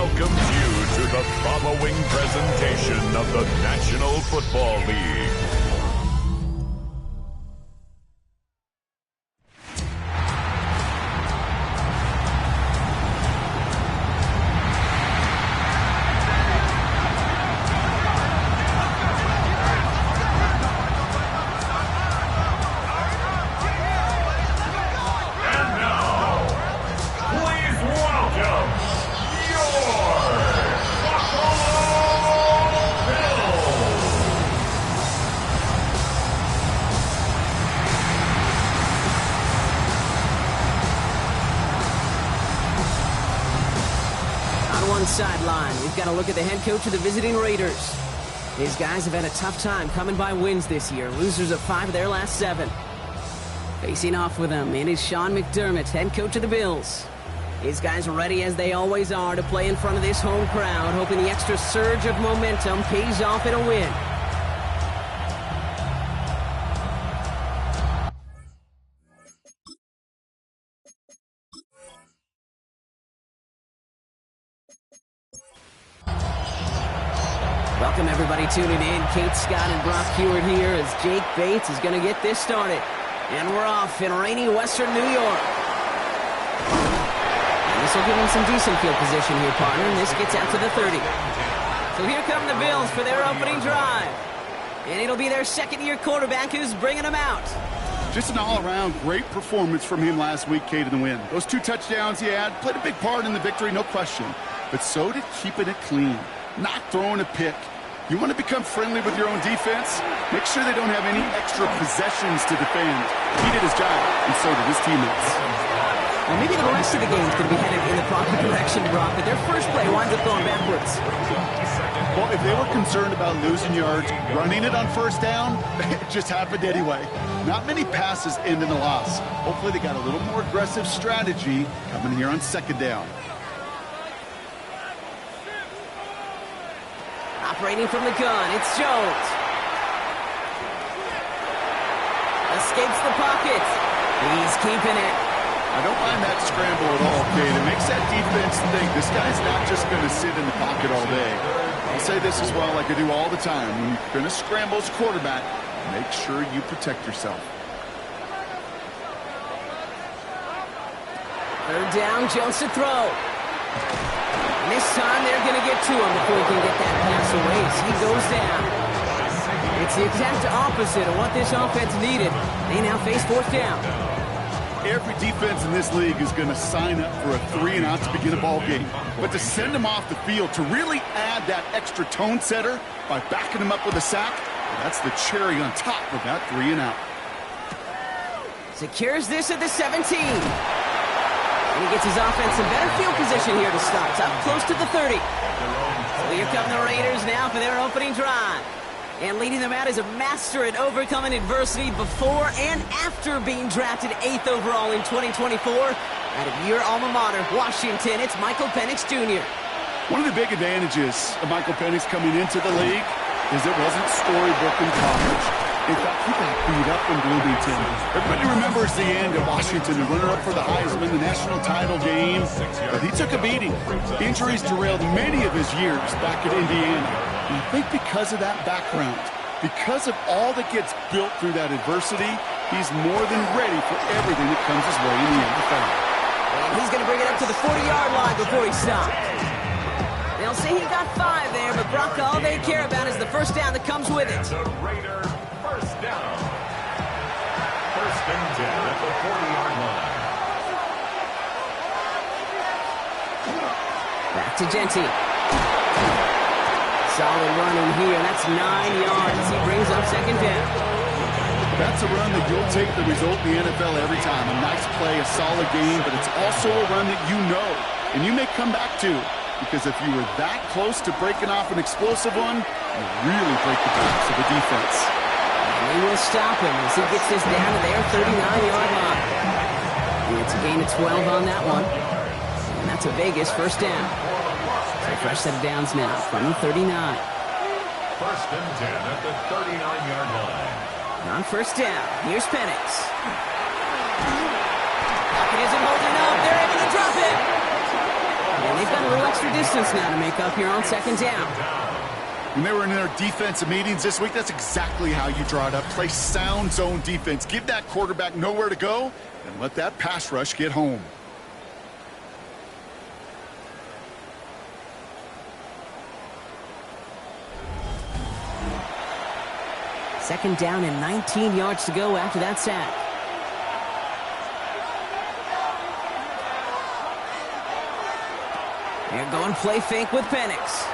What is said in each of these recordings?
welcomes you to the following presentation of the National Football League. Sideline. We've got to look at the head coach of the visiting Raiders. His guys have had a tough time coming by wins this year. Losers of 5 of their last 7. Facing off with him, it is Sean McDermott, head coach of the Bills. His guys are ready as they always are to play in front of this home crowd, hoping the extra surge of momentum pays off in a win. Welcome everybody tuning in. Kate Scott and Brock Hewitt here as Jake Bates is going to get this started. And we're off in rainy western New York. And this will give him some decent field position here, partner. And this gets out to the 30. So here come the Bills for their opening drive. And it'll be their second-year quarterback who's bringing them out. Just an all-around great performance from him last week, Kate, in the win. Those 2 touchdowns he had played a big part in the victory, no question. But so did keeping it clean, not throwing a pick. You want to become friendly with your own defense? Make sure they don't have any extra possessions to defend. He did his job, and so did his teammates. Well, maybe the rest of the game's going to be headed in the proper direction, Brock, but their first play winds up going backwards. Well, if they were concerned about losing yards, running it on first down, it just happened anyway. Not many passes end in a loss. Hopefully they got a little more aggressive strategy coming here on second down. Operating from the gun, it's Jones. Escapes the pocket. He's keeping it. I don't mind that scramble at all, Kate. It makes that defense think this guy's not just going to sit in the pocket all day. I'll say this as well like I do all the time. When you're going to scramble as quarterback, make sure you protect yourself. Third down, Jones to throw. And this time they're going to get to him before he can get that pass away as he goes down. It's the exact opposite of what this offense needed. They now face fourth down. Every defense in this league is going to sign up for a 3-and-out to begin a ball game. But to send them off the field, to really add that extra tone setter by backing them up with a sack, that's the cherry on top of that 3-and-out. Secures this at the 17. And he gets his offense in better field position here to start. It's up close to the 30. So here come the Raiders now for their opening drive. And leading them out is a master at overcoming adversity before and after being drafted 8th overall in 2024. Out of your alma mater, Washington, it's Michael Penix Jr. One of the big advantages of Michael Penix coming into the league is it wasn't storybook in college. In fact, he got beat up in Bloomington. Everybody remembers the end of Washington, the runner-up for the Heisman, the national title game. But he took a beating. Injuries derailed many of his years back at Indiana. And I think because of that background, because of all that gets built through that adversity, he's more than ready for everything that comes his way in the NFL. And he's going to bring it up to the 40-yard line before he stops. They'll say he got 5 there, but Brock, all they care about is the first down that comes with it. First down. First and 10 at the 40-yard line. Back to Genty. Solid running here. That's 9 yards as he brings up second down. That's a run that you'll take the result in the NFL every time. A nice play, a solid game, but it's also a run that you know and you may come back to, because if you were that close to breaking off an explosive one, you really break the backs of the defense. They will stop him as he gets this down to their 39-yard line. It's a gain of 12 on that one. And that's a Vegas first down. So fresh set of downs now from the 39. First and 10 at the 39-yard line. On first down, here's Penix. Pocket isn't holding up. They're able to drop it. And they've got a little extra distance distance now to make up here on second down. When they were in their defensive meetings this week, that's exactly how you draw it up. Play sound zone defense. Give that quarterback nowhere to go and let that pass rush get home. Second down and 19 yards to go after that sack. They're going play fake with Penix.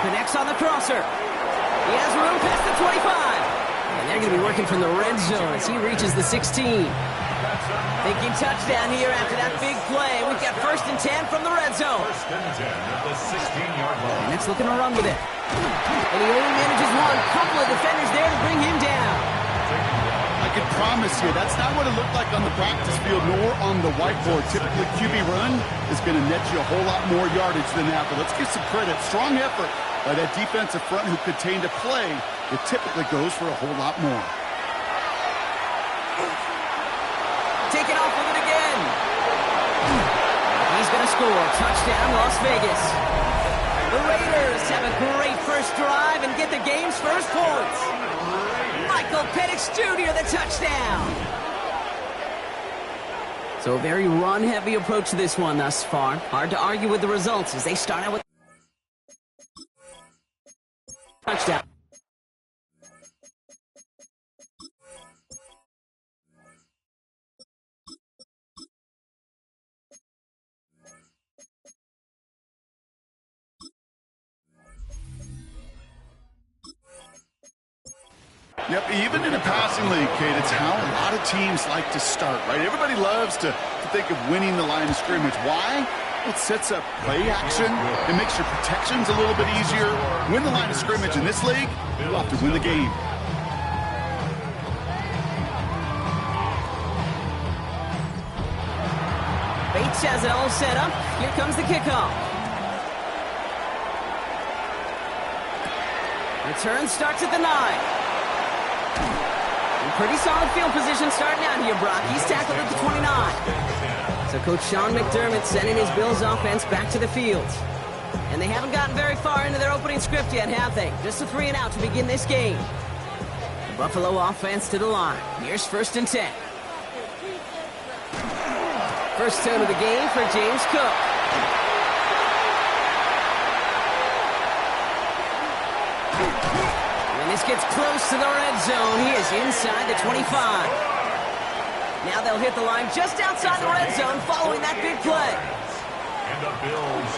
Penix on the crosser. He has room past the 25. And they're going to be working from the red zone as he reaches the 16. Thinking touchdown here after that big play. We've got 1st and 10 from the red zone. 1st and 10 at the 16-yard line. Penix looking to run with it. And he only manages one. Couple of defenders there to bring him down. I can promise you, that's not what it looked like on the practice field nor on the whiteboard. Typically, QB run is going to net you a whole lot more yardage than that. But let's give some credit. Strong effort by that defensive front who contained a play. It typically goes for a whole lot more. Taking off with it again. He's going to score. Touchdown, Las Vegas. The Raiders have a great first drive and get the game's first points. Michael Penix Jr., the touchdown. So a very run-heavy approach to this one thus far. Hard to argue with the results as they start out with touchdown. Yep, even in a passing league, Kate, it's how a lot of teams like to start, right? Everybody loves to think of winning the line of scrimmage. Why? It sets up play action. It makes your protections a little bit easier. Win the line of scrimmage in this league, you'll have to win the game. Bates has it all set up. Here comes the kickoff. Return starts at the 9. Pretty solid field position starting out here, Brock. He's tackled at the 29. So Coach Sean McDermott sending his Bills offense back to the field. And they haven't gotten very far into their opening script yet, have they? Just a 3 and out to begin this game. The Buffalo offense to the line. Here's 1st and 10. First tone of the game for James Cook. This gets close to the red zone. He is inside the 25. Now they'll hit the line just outside the red zone following that big play. And the Bills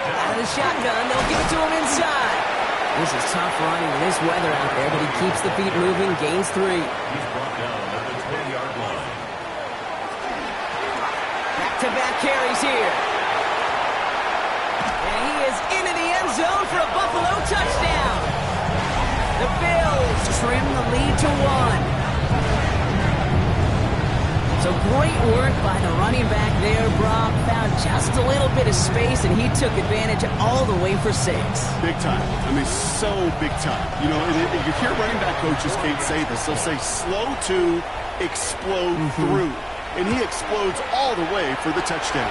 Out of the shotgun, they'll give it to him inside. This is tough running with this weather out there, but he keeps the feet moving, gains 3. He's brought down at the 20-yard line. Back-to-back carries here. And he is into the end zone for a Buffalo touchdown. The Bills trim the lead to 1. So great work by the running back there, Brock. Found just a little bit of space, and he took advantage all the way for 6. Big time. I mean, so big time. You know, you hear running back coaches, Kate, say this. They'll say slow to explode through. And he explodes all the way for the touchdown.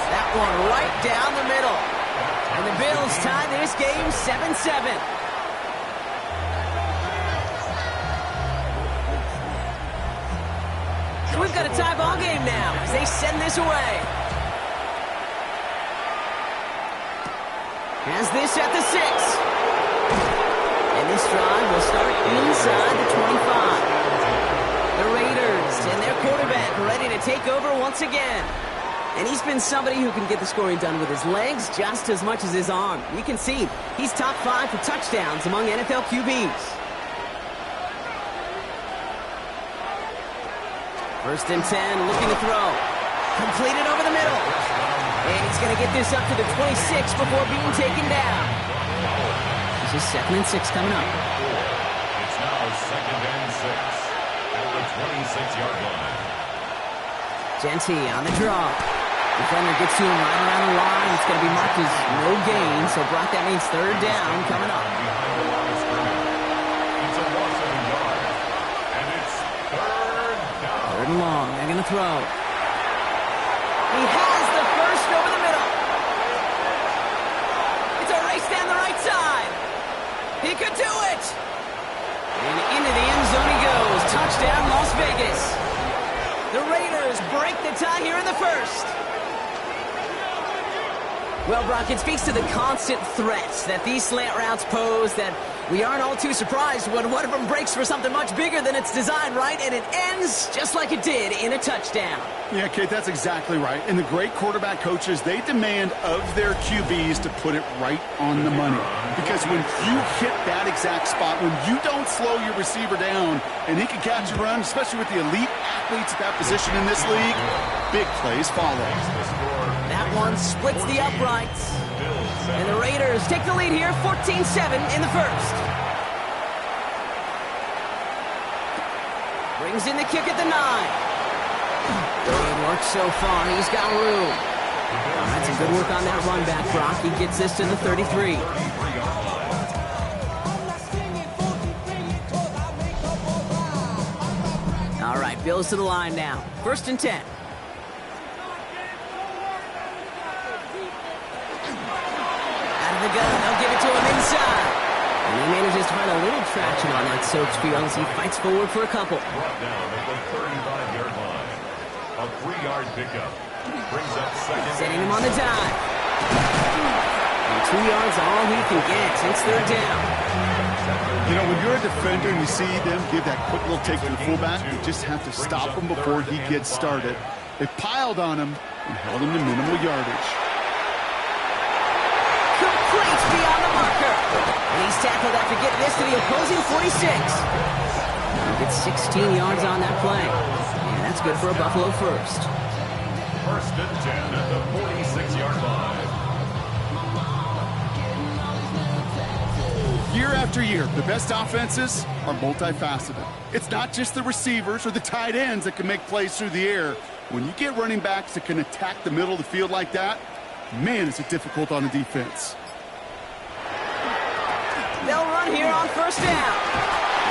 That one right down the middle. And the Bills tie this game 7-7. We've got a tie ball game now as they send this away. Has this at the 6. And this drive will start inside the 25. The Raiders and their quarterback ready to take over once again. And he's been somebody who can get the scoring done with his legs just as much as his arm. You can see he's top 5 for touchdowns among NFL QBs. 1st and 10, looking to throw. Completed over the middle. And he's going to get this up to the 26 before being taken down. This is 2nd and 6 coming up. It's now 2nd and 6 at the 26-yard line. Genty on the draw. Defender gets to him right around the line. It's going to be marked as no gain. So, Brock, that means 3rd down coming up. Behind the line of scrimmage. It's a loss of a yard. And it's 3rd down. 3rd and long. They're going to throw. He has the first over the middle. It's a race down the right side. He could do it. And into the end zone he goes. Touchdown, Las Vegas. The Raiders break the tie here in the first. Well, Brock, it speaks to the constant threats that these slant routes pose that we aren't all too surprised when one of them breaks for something much bigger than it's designed, right? And it ends just like it did in a touchdown. Yeah, Kate, that's exactly right. And the great quarterback coaches, they demand of their QBs to put it right on the money. Because when you hit that exact spot, when you don't slow your receiver down and he can catch and run, especially with the elite athletes at that position in this league, big plays follow. That one splits the uprights. And the Raiders take the lead here, 14-7 in the first. Brings in the kick at the 9. Good work so far. He's got room. That's a good work on that run back, Brock. He gets this to the 33. All right, Bills to the line now. 1st and 10. The gun, they'll give it to him inside. And he manages to find a little traction on that soaked field as he fights forward for a couple. Brought down at the 35-yard line. A 3-yard pickup. Brings up second. Setting him on the dive. And 2 yards all he can get. It's 3rd down. You know, when you're a defender and you see them give that quick little take to the fullback, you just have to stop him before he gets started. They piled on him and held him to minimal yardage. Complete beyond the marker. And he's tackled after getting this to the opposing 46. He gets 16 yards on that play. And that's good for a Buffalo first. 1st and 10 at the 46-yard line. Year after year, the best offenses are multifaceted. It's not just the receivers or the tight ends that can make plays through the air. When you get running backs that can attack the middle of the field like that, man, is it difficult on the defense. They'll run here on 1st down.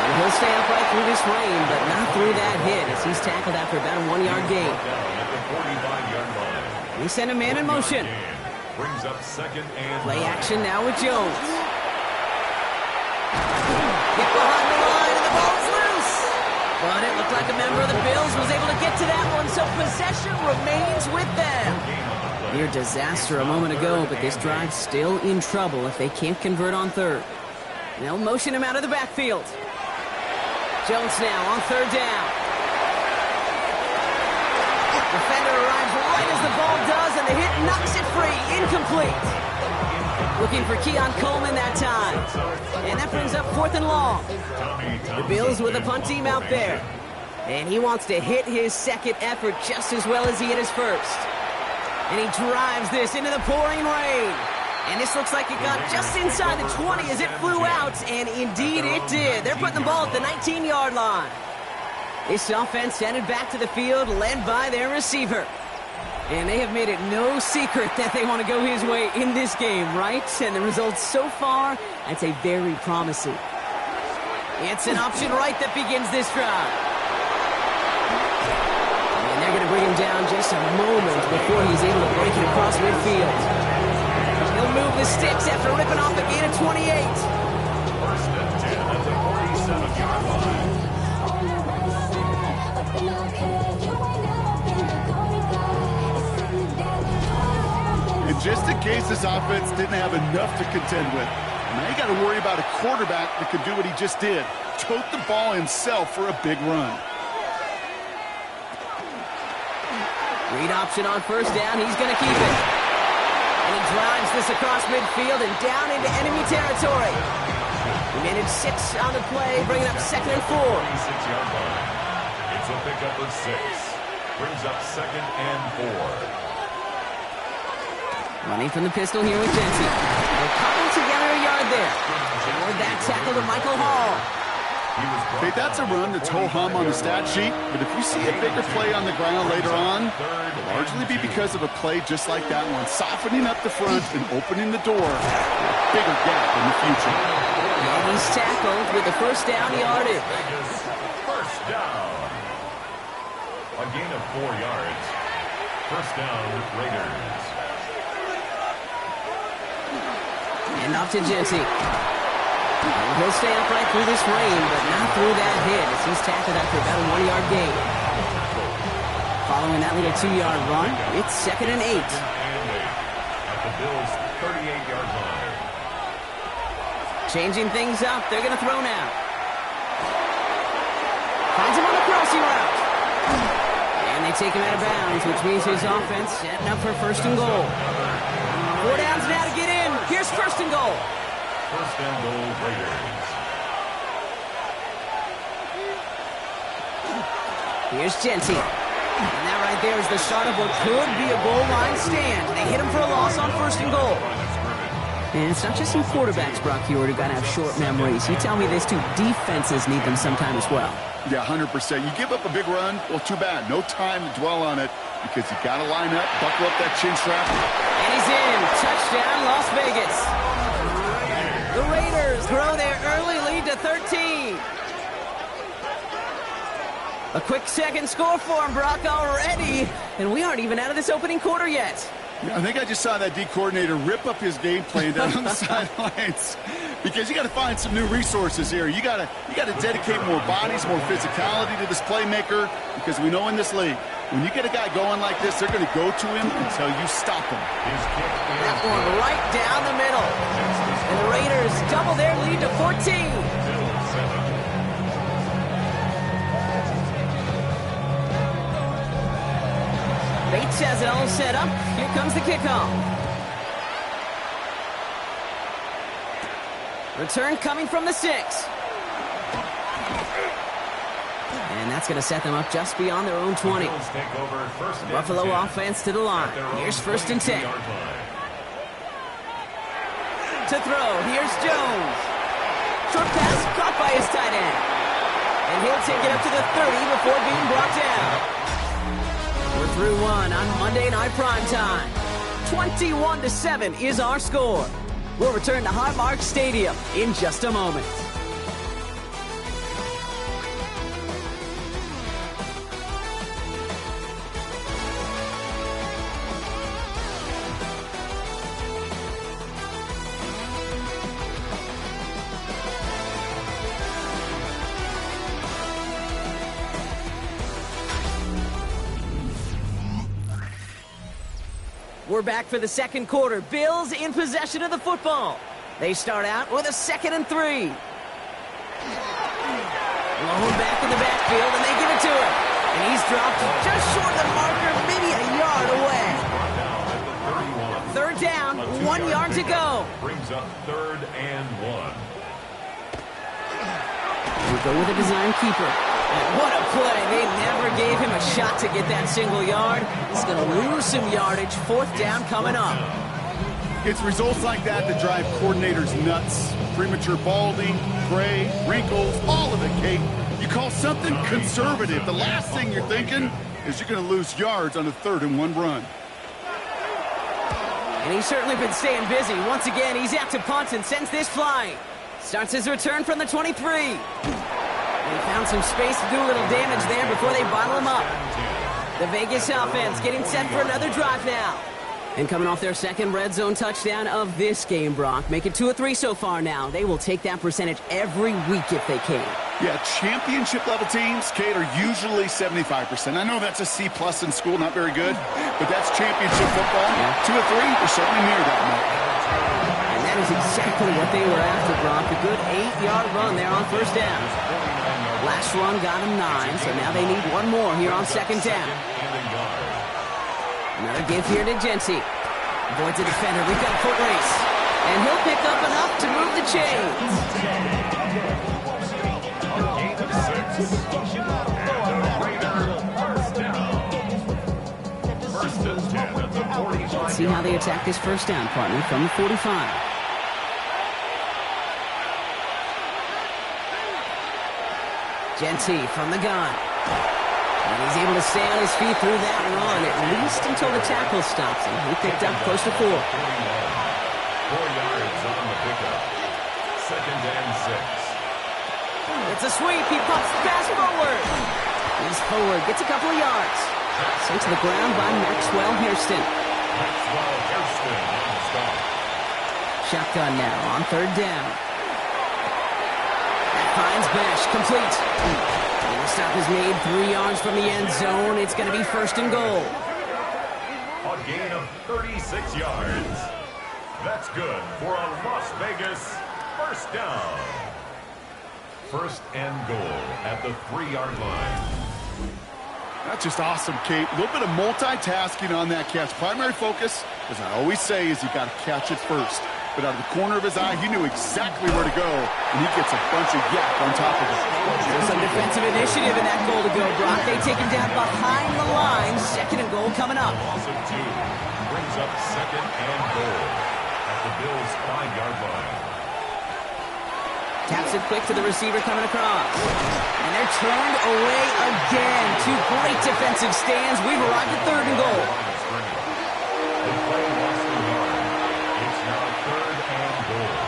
And he'll stay upright through this rain, but not through that hit as he's tackled after about a 1-yard gain. At the 45-yard line. We send a man in motion. Brings up 2nd and Play action now with Jones. Get behind the line and the ball's loose. But it looked like a member of the Bills was able to get to that one, so possession remains with them. Near disaster a moment ago, but this drive's still in trouble if they can't convert on 3rd. They'll motion him out of the backfield. Jones now on 3rd down. Defender arrives right as the ball does, and the hit knocks it free. Incomplete. Looking for Keon Coleman that time. And that brings up 4th and long. The Bills with a punt team out there. And he wants to hit his second effort just as well as he hit his first. And he drives this into the pouring rain. And this looks like it got just inside the 20 as it flew out, and indeed it did. They're putting the ball at the 19-yard line. This offense headed back to the field, led by their receiver. And they have made it no secret that they want to go his way in this game, right? And the results so far, I'd say very promising. It's an option right that begins this drive. And they're going to bring him down just a moment before he's able to break it across midfield. He'll move the sticks after ripping off a gain of 28. 1st and 10 at the 47-yard line. And just in case this offense didn't have enough to contend with, now you got to worry about a quarterback that could do what he just did. Tote the ball himself for a big run. Read option on 1st down. He's going to keep it. And he drives this across midfield and down into enemy territory. He managed 6 on the play, bringing up 2nd and 4. 46-yard line. It's a pickup of 6. Brings up 2nd and 4. Running from the pistol here with Jensen. They're cobbled together a yard there. Toward that tackle to Michael Hall. Hey, that's a run that's ho-hum on the stat sheet, but if you see a bigger play on the ground later on, it'll largely be because of a play just like that one, softening up the front and opening the door for a bigger gap in the future. And he's tackled with the 1st down yardage. First down. A gain of 4 yards. First down, Raiders. And off to Genty. And he'll stay upright through this rain, but not through that hit as he's tackled after about a 1-yard gain. Following that little 2-yard run, it's 2nd and 8. At the Bills' 38-yard line. Changing things up, they're going to throw now. Finds him on the crossing route. And they take him out of bounds, which means his offense setting up for 1st and goal. 4 downs now to get in. Here's 1st and goal. 1st and goal, Raiders. Here's Genty. And that right there is the start of what could be a goal line stand. They hit him for a loss on 1st and goal. And it's not just some quarterbacks, Brock Hewitt, who got to have short memories. You tell me this too, defenses need them sometime as well. Yeah, 100%. You give up a big run, well, too bad. No time to dwell on it because you got to line up, buckle up that chin strap. And he's in. Touchdown, Las Vegas. The Raiders grow their early lead to 13. A quick second score for him, Brock, already. And we aren't even out of this opening quarter yet. I think I just saw that D coordinator rip up his game plan down on the sidelines because you got to find some new resources here. You got to dedicate more bodies, more physicality to this playmaker because we know in this league, when you get a guy going like this, they're going to go to him until you stop him. That one right down the middle. And the Raiders double their lead to 14. Bates has it all set up. Here comes the kickoff. Return coming from the 6. And that's going to set them up just beyond their own 20. Buffalo offense to the line. Here's 1st and 10. To throw, here's Jones. Short pass caught by his tight end. And he'll take it up to the 30 before being brought down. We're through one on Monday Night Primetime. 21-7 is our score. We'll return to Highmark Stadium in just a moment. We're back for the second quarter. Bills in possession of the football. They start out with a 2nd and 3. Blown back in the backfield, and they give it to him. And he's dropped just short of the marker, maybe a yard away. 3rd down, 1 yard to go. Brings up 3rd and 1. We go with a design keeper. And what a play. They never gave him a shot to get that single yard. He's going to lose some yardage. 4th down coming up. It's results like that that drive coordinators nuts. Premature balding, gray, wrinkles, all of it, Kate. You call something conservative. The last thing you're thinking is you're going to lose yards on a 3rd and 1 run. And he's certainly been staying busy. Once again, he's out to punt and sends this flying. Starts his return from the 23. And he found some space to do a little damage there before they bottle him up. The Vegas offense getting set for another drive now. And coming off their second red zone touchdown of this game, Brock. Make it 2 of 3 so far now. They will take that percentage every week if they can. Yeah, championship-level teams, Kate, are usually 75%. I know that's a C+ in school, not very good, but that's championship football. Yeah. 2 of 3, they're certainly near that mark. And that is exactly what they were after, Brock. A good 8-yard run there on 1st down. Last run got him 9, so now they need one more here on 2nd down. Another give here to Genty. Avoids a defender. We've got a foot race. And he'll pick up enough to move the chains. Let's see how they attack this 1st down, partner, from the 45. Genty from the gun. And he's able to stay on his feet through that run, at least until the tackle stops him. He picked up close to 4. 4 yards on the pickup. 2nd and 6. It's a sweep. He pops the pass forward. He's forward. Gets a couple of yards. Sent to the ground by Maxwell Hairston. Maxwell Hairston on the stop. Shotgun now on third down. That finds Bash, complete. And the stop is made 3 yards from the end zone. It's going to be first and goal. A gain of 36 yards. That's good for a Las Vegas first down. First and goal at the 3-yard line. That's just awesome, Kate. A little bit of multitasking on that catch. Primary focus, as I always say, is you got to catch it first. But out of the corner of his eye, he knew exactly where to go, and he gets a bunch of yak on top of it. There's some defensive initiative in that goal to go, Brock. They take him down behind the line. Second and goal coming up. Loss of 2 brings up second and goal at the Bills' 5-yard line. Taps it quick to the receiver coming across. And they're turned away again. 2 great defensive stands. We've arrived at third and goal. The play lost the yard. It's now third and goal.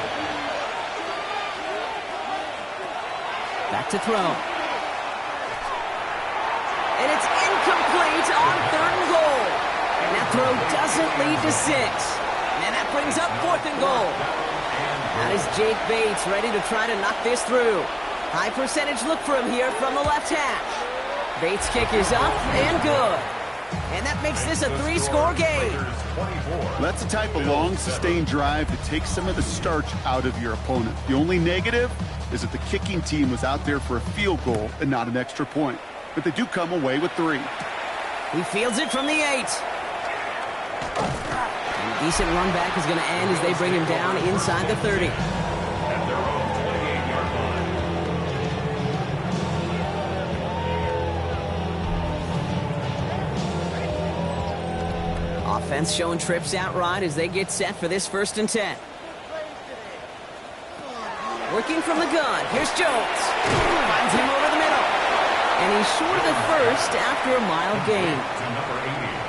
Back to throw. And it's incomplete on third and goal. And that throw doesn't lead to 6. And that brings up fourth and goal. That is Jake Bates ready to try to knock this through. High percentage look for him here from the left hash. Bates' kick is up and good. And that makes this a 3-score game. That's the type of long, sustained drive that takes some of the starch out of your opponent. The only negative is that the kicking team was out there for a field goal and not an extra point. But they do come away with 3. He fields it from the 8. And a decent run back is going to end as they bring him down inside the 30. At their own 28-yard line. Offense showing trips outright as they get set for this 1st and 10. Working from the gun. Here's Jones. Finds him over the middle. And he's short of the first after a mild gain.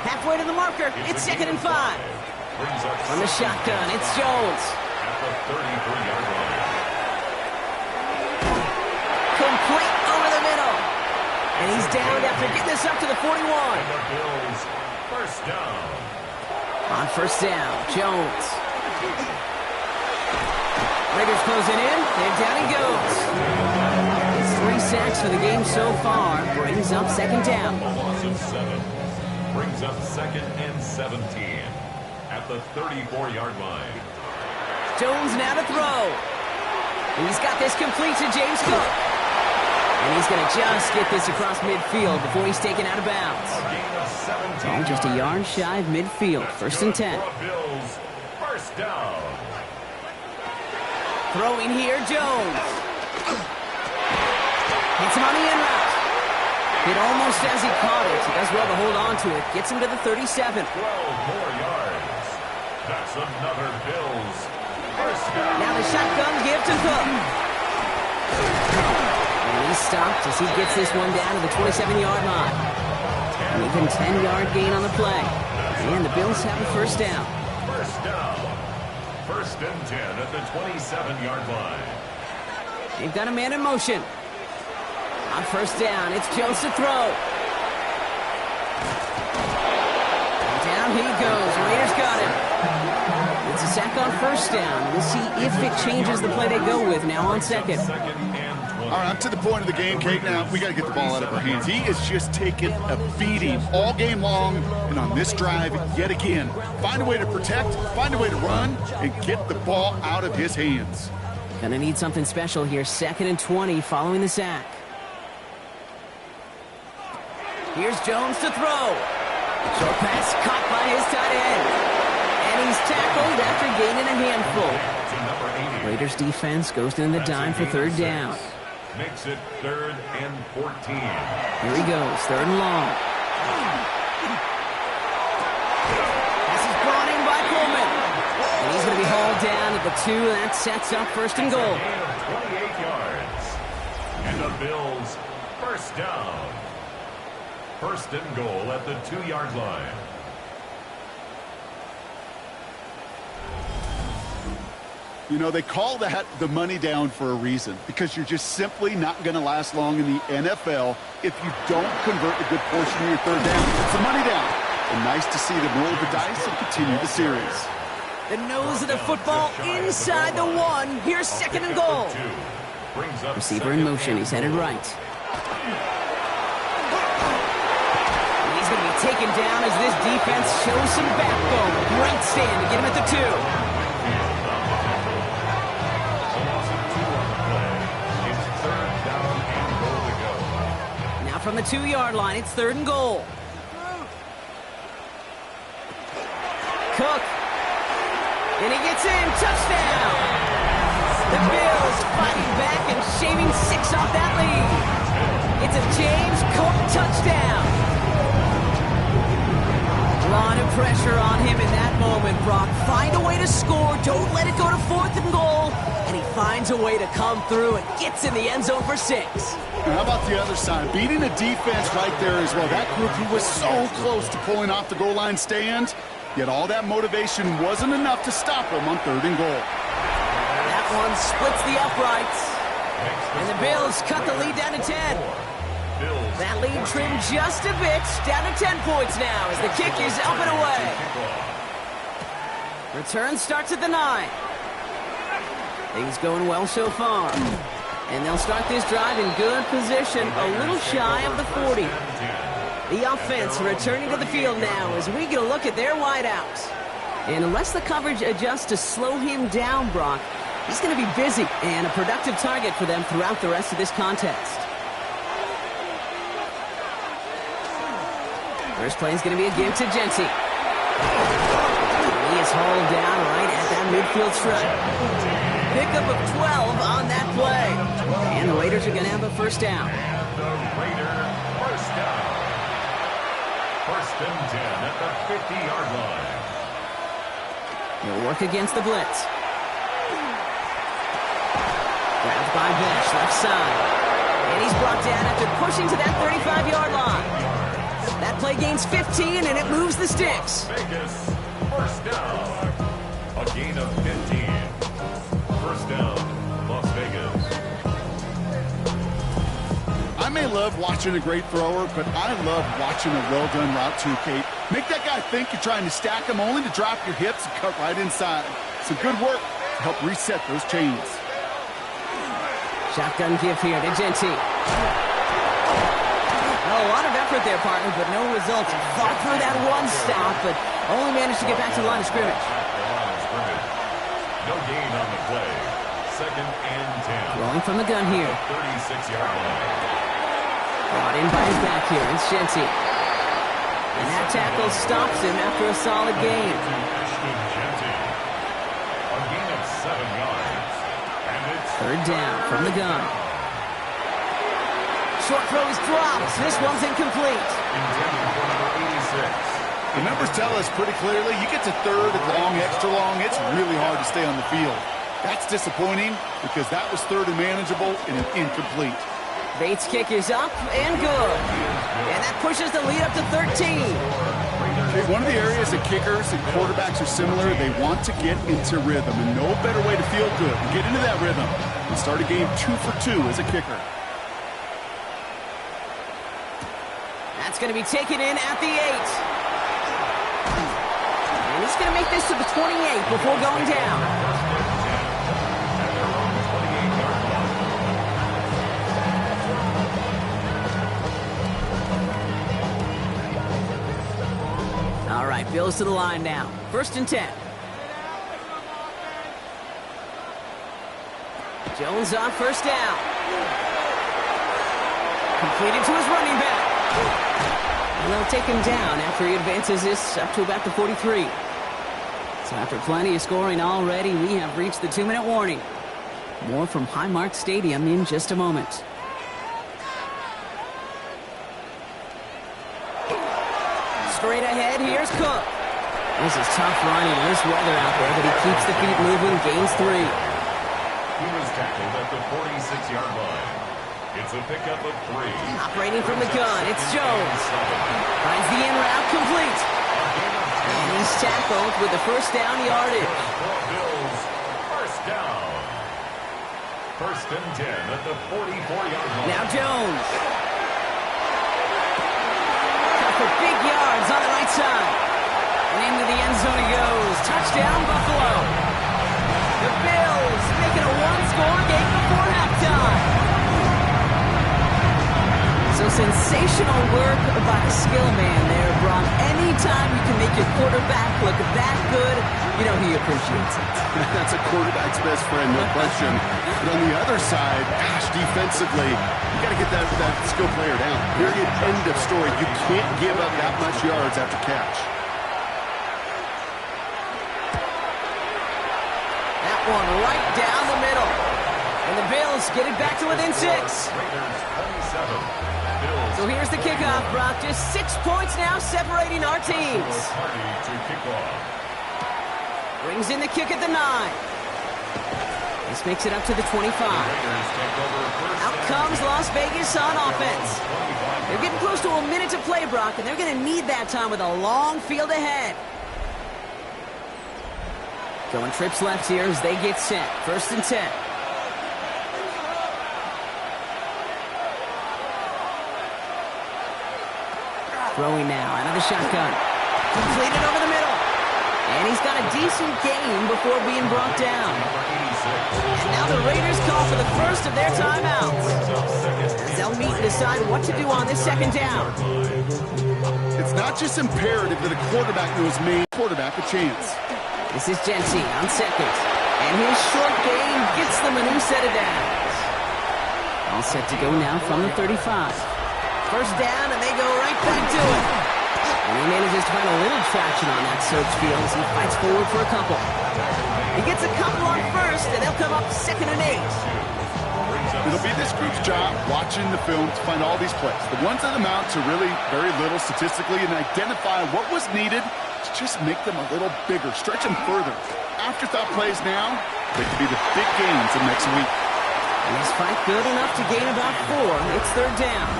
Halfway to the marker. It's 2nd and 5. From the shotgun, it's Jones. At the 33-yard line. Complete over the middle. And he's down after getting this up to the 41. And the Bills first down. On first down, Jones. Raiders closing in, and down he goes. It's 3 sacks for the game so far. Brings up 2nd down. A loss of 7 brings up 2nd and 17 at the 34-yard line. Jones now to throw. He's got this complete to James Cook. And he's going to just get this across midfield before he's taken out of bounds. A gain of 17. Just a yard shy of midfield. 1st and 10. For a Bills first down. Throwing here, Jones. Hits him on the in route. Hit almost as he caught it. He does well to hold on to it. Gets him to the 37. 12 more yards. That's another Bills first down. Now the shotgun give to Cook. And he's stopped as he gets this one down to the 27-yard line. An even 10-yard gain on the play. And the Bills have a first down. First down. 1st and 10 at the 27-yard line. They've got a man in motion. On first down, it's Jones to throw. And down he goes. Raiders got him. It's a sack on first down. We'll see if it changes the play they go with now on 2nd. All right, I'm to the point of the game, Kate. Now, we got to get the ball out of our hands. He is just taking a beating all game long, and on this drive, yet again. Find a way to protect, find a way to run, and get the ball out of his hands. Gonna need something special here. 2nd and 20 following the sack. Here's Jones to throw. Short pass caught by his tight end. And he's tackled after gaining a handful. Raiders defense goes in the dime for 3rd down. Makes it 3rd and 14. Here he goes, 3rd and long. This is brought in by Coleman. And he's going to be hauled down at the 2. That sets up 1st and goal. A gain of 28 yards. And the Bills first down. 1st and goal at the 2-yard line. You know, they call that the money down for a reason, because you're just simply not going to last long in the NFL if you don't convert a good portion of your third down. It's the money down. And nice to see them roll the dice and continue the series. The nose of the football inside the 1. Here's second and goal. Receiver in motion. He's headed right. He's going to be taken down as this defense shows some backbone. Great stand to get him at the 2. From the 2-yard line, it's third and goal. Cook. And he gets in. Touchdown. The Bills fighting back and shaving 6 off that lead. It's a James Cook touchdown. A lot of pressure on him in that moment, Brock. Find a way to score. Don't let it go to fourth and goal. And he finds a way to come through and gets in the end zone for 6. And how about the other side? Beating a defense right there as well. That group who was so close to pulling off the goal line stand, yet all that motivation wasn't enough to stop them on third and goal. That one splits the uprights. And the Bills cut the lead down to 10. That lead trimmed just a bit, down to 10 points now as the kick is up and away. Return starts at the 9. Things going well so far. And they'll start this drive in good position, a little shy of the 40. The offense returning to the field now as we get a look at their wideouts. And unless the coverage adjusts to slow him down, Brock, he's going to be busy and a productive target for them throughout the rest of this contest. First play is going to be a give to Genty. He is hauled down right at that midfield strut. Pickup of 12 on that play. And the Raiders are going to have a first down. And the Raider first down. First and 10 at the 50-yard line. He'll work against the blitz. Grabbed by Besh, left side. And he's brought down after pushing to that 35-yard line. That play gains 15, and it moves the sticks. Vegas, first down. A gain of 15. First down, Las Vegas. I may love watching a great thrower, but I love watching a well-done route too, Kate. Make that guy think you're trying to stack him only to drop your hips and cut right inside. Some good work to help reset those chains. Shotgun give here to Genty. A lot of effort there, partner, but no results. Fought through that one stop, but only managed to get back to the line of scrimmage. No gain on the play. Second and 10. Rolling from the gun here. 36-yard line. Brought in by his back here. It's Genty. And that tackle stops him after a solid gain. A gain of 7 yards. And it's third down from the gun. Short throw is dropped. This one's incomplete. Intended for number 86. The numbers tell us pretty clearly, you get to third and long, extra long, it's really hard to stay on the field. That's disappointing because that was third and manageable and an incomplete. Bates' kick is up and good. And that pushes the lead up to 13. Okay, one of the areas that kickers and quarterbacks are similar, they want to get into rhythm, and no better way to feel good than get into that rhythm and start a game 2 for 2 as a kicker. That's going to be taken in at the 8. And he's going to make this to the 28 before going down. All right, Bills to the line now. First and 10. Jones on first down. Completed to his running back. And they'll take him down after he advances this up to about the 43. So after plenty of scoring already, we have reached the 2-minute warning. More from Highmark Stadium in just a moment. Straight ahead, here's Cook. This is tough running in this weather out there, but he keeps the feet moving, gains 3. He was tackled at the 46-yard line. It's a pickup of 3. Operating from the gun, it's Jones. Finds the in route complete. And he's tackled with the first down yardage. Bills, first down. First and 10 at the 44-yard line. Now Jones. Got for big yards on the right side. And into the end zone he goes. Touchdown, Buffalo. The Bills making a one-score game before halftime. So sensational work by the skill man there, Brock. Anytime you can make your quarterback look that good, you know he appreciates it. That's a quarterback's best friend, no question. But on the other side, gosh, defensively, you got to get that skill player down. Period, end of story. You can't give up that much yards after catch. That one right down the middle. And the Bills get it back to within 6. Raiders 27. So here's the kickoff, Brock. Just 6 points now separating our teams. Brings in the kick at the 9. This makes it up to the 25. Out comes Las Vegas on offense. They're getting close to a minute to play, Brock, and they're going to need that time with a long field ahead. Going trips left here as they get set. First and 10. Throwing now out of the shotgun. Completed over the middle. And he's got a decent gain before being brought down. And now the Raiders call for the first of their timeouts. As they'll meet and decide what to do on this second down. It's not just imperative that a quarterback knows main quarterback a chance. This is Genty on second. And his short gain gets them a new set of downs. All set to go now from the 35. First down, and they go right back to it. And he manages to find a little traction on that search field as he fights forward for a couple. He gets a couple on first, and they'll come up second and 8. It'll be this group's job watching the film to find all these plays. The ones that amount to really very little statistically and identify what was needed to just make them a little bigger, stretch them further. Afterthought plays now, they could be the big gains of next week. And this fight good enough to gain about 4. It's third down.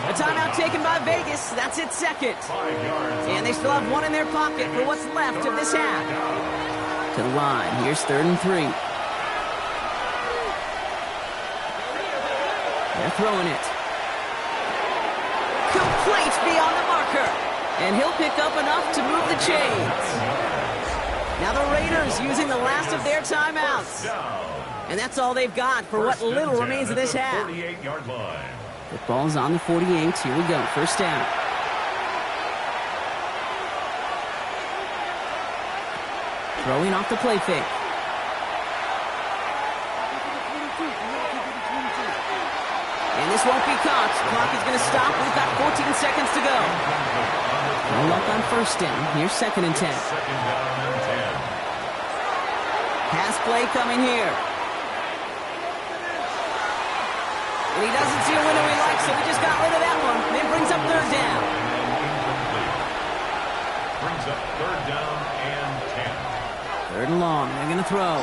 A timeout taken by Vegas. That's its second. And they still have one in their pocket for what's left of this half. To the line. Here's third and 3. They're throwing it. Complete beyond the marker. And he'll pick up enough to move the chains. Now the Raiders using the last of their timeouts. And that's all they've got for what little remains of this half. 48-yard line. The ball's on the 48. Here we go. First down. Throwing off the play fake. And this won't be caught. Clock is going to stop. We've got 14 seconds to go. No luck on first down. Here's second and 10. Second down and 10. Pass play coming here. And he doesn't see a window he likes, so he just got rid of that one. Then brings up third down. Brings up third down and 10. Third and long. They're going to throw.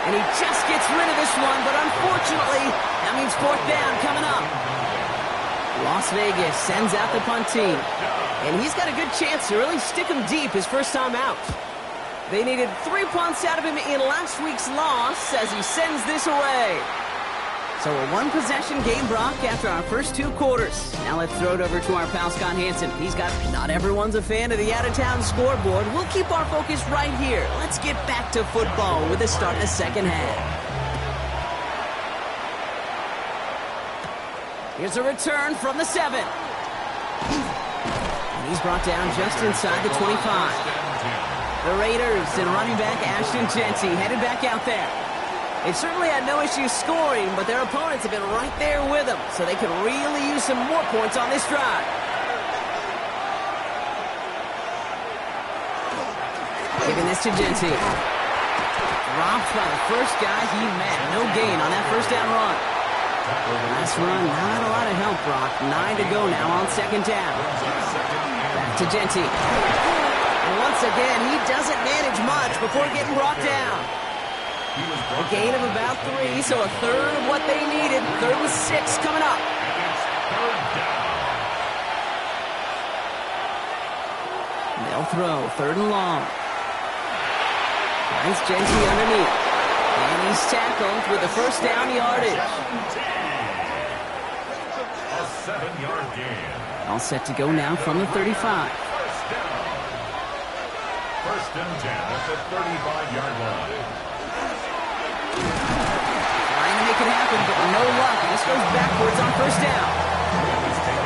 And he just gets rid of this one, but unfortunately, that means fourth down coming up. Las Vegas sends out the punt team. And he's got a good chance to really stick him deep his first time out. They needed 3 punts out of him in last week's loss as he sends this away. So a one-possession game, Brock, after our first 2 quarters. Now let's throw it over to our pal Scott Hansen. He's got not everyone's a fan of the out-of-town scoreboard. We'll keep our focus right here. Let's get back to football with the start of the second half. Here's a return from the 7. And he's brought down just inside the 25. The Raiders and running back Ashton Genty headed back out there. They certainly had no issue scoring, but their opponents have been right there with them, so they could really use some more points on this drive. Giving this to Genty. Dropped by the first guy he met. No gain on that first down run. Last run, not a lot of help, Brock. 9 to go now on second down. Back to Genty. And once again, he doesn't manage much before getting brought down. A gain of about 3, so a third of what they needed. Third and 6 coming up. They'll throw. Third and long. Finds Genty underneath. And he's tackled with the first down yardage. A 7-yard gain. All set to go now from the 35. First and 10 at the 35-yard line. Trying to make it happen, but no luck. This goes backwards on first down.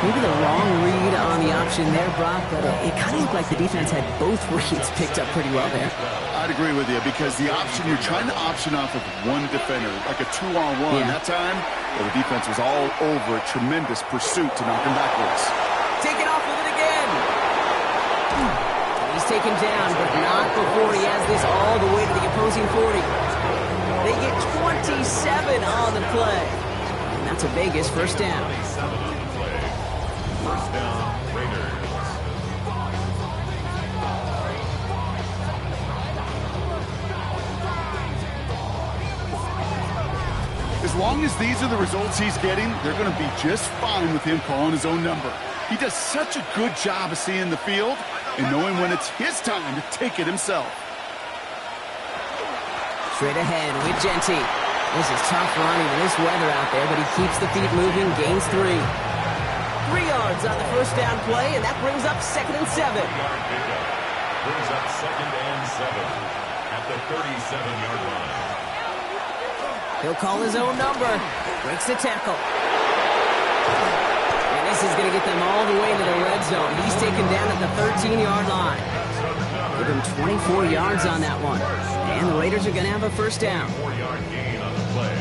Maybe the wrong read on the option there, Brock, but it kind of looked like the defense had both reads picked up pretty well there. I'd agree with you because the option, you're trying to option off of one defender, like a 2-on-1. Yeah. That time, well, the defense was all over a tremendous pursuit to knock him backwards. Taking off with it again. He's taken down, but not before he has this all the way to the opposing 40. They get 27 on the play. And that's a Vegas first down. 27 on the play. First down, Raiders. As long as these are the results he's getting, they're going to be just fine with him calling his own number. He does such a good job of seeing the field and knowing when it's his time to take it himself. Straight ahead with Genty. This is tough running in this weather out there, but he keeps the feet moving, gains 3. 3 yards on the first down play, and that brings up 2nd and 7. 3-yard pickup. Brings up 2nd and 7 at the 37-yard line. He'll call his own number. Breaks the tackle. And this is going to get them all the way to the red zone. He's taken down at the 13-yard line. Give him 24 yards on that one. And the Raiders are going to have a first down. 4-yard gain on the play.